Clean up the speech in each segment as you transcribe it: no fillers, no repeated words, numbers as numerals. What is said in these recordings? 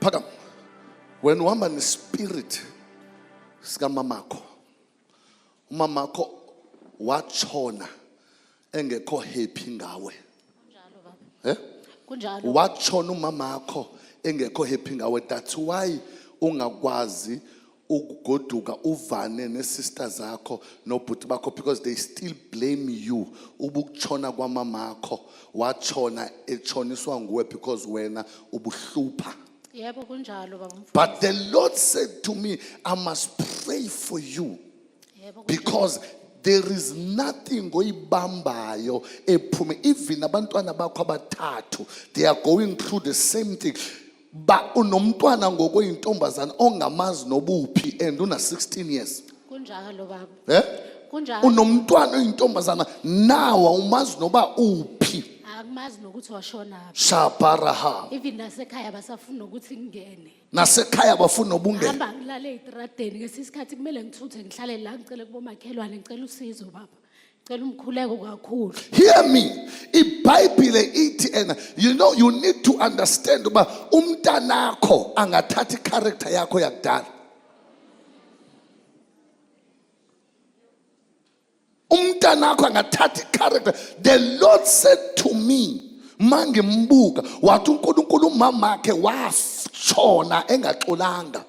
Phakama. When uhamba nespirit sika mamakho, umamakho watshona engekho happy ngawe. Kunjalo baba. Kunjalo. Watshona umamakho engekho happy ngawe. That's why ungakwazi ukugoduka uvane nesisters zakho nobhuti bakho, because they still blame you. Ubukutshona kwamamakho watshona echoniswa nguwe because wena ubuhlupha. Yebo kunjalo baba. But the Lord said to me, I must pray for you. Yebo Because there is nothing goyibambayo ephume. Even abantwana bakho abathathu, they are going through the same thing. Ba unomntwana ngokweyintombazana ongamazi nobuphi and una 16 years. kunjalo baba. Kunjalo. Unomntwana oyintombazana nawa umazi noba uphi. Akumazi nokuthi washona. Shabaraha. Even nasekhaya basafuna ukuthi ngingene. Nasekhaya bafuna obungena. Hamba ngilale etradeni ngesikhathi kumele ngithuthe ngihlale la ngicela kubomakhelwane ngicela usizo baba. Ngicela umkhuleko kakhulu. Hear me. IBhayibhile ithi and you know you need to understand uba umntanakho angathathi character yakho yakudala. Umntanakho angathathi character. The Lord said to me, mangimbuka wathi uNkulunkulu umamakhe washona engaxolanga.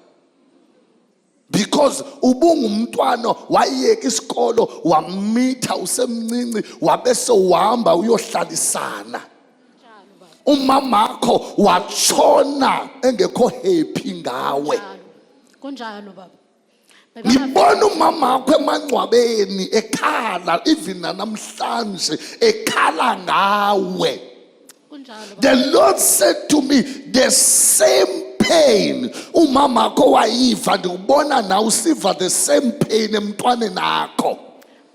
Because ubungumntwana wayeka isikolo wamitha usemncinci wabese uhamba uyohlalisana. Umamakho watshona engekho happy ngawe. Kunjalo baba. Ngibona umamakho emangcwabeni ekhala even namhlanje ekhala ngawe. The Lord said to me, the same pain umamakho wayiva ndikubona na usiva the same pain emntwaneni nakho.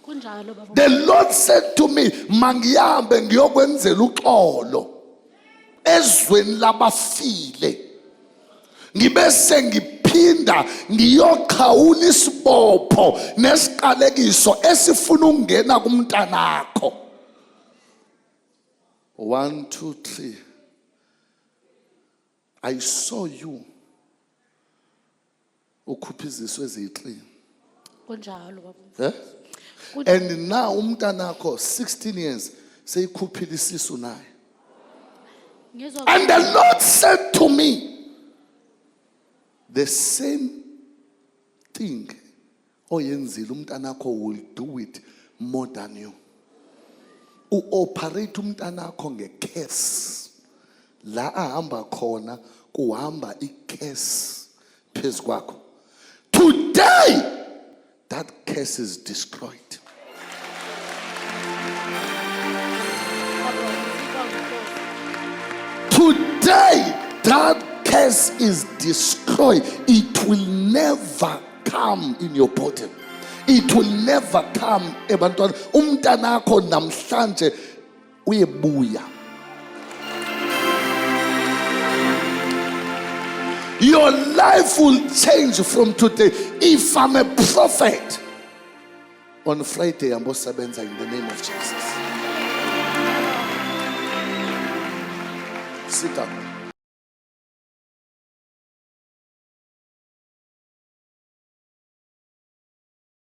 Kunjalo baba. The Lord said to me, mangihambe ngiyokwenzela uxolo ezweni labafile. Ngibese ngiphinda ngiyoqhawula isibopho nesiqalekiso esifuna ukungena kumntanakho. 1, 2, 3. I saw you ukhupha iziso eziyi3. Kunjalo baba. And now umntanakho 16 years seyikhuphile isisu naye. And the Lord said to me, the same thing oyenzile umntanakho will do it more than you. Uoperate umntanakho ngecase. La ahamba khona kuhamba icase phezu kwakho. Today that case is destroyed. Today that case is destroyed. It will never come in your body. It will never come ebantwana. Umntanakho namhlanje uyebuya. Your life will change from today. If I'm a prophet, on Friday I'm sebenza in the name of Jesus. Sit up.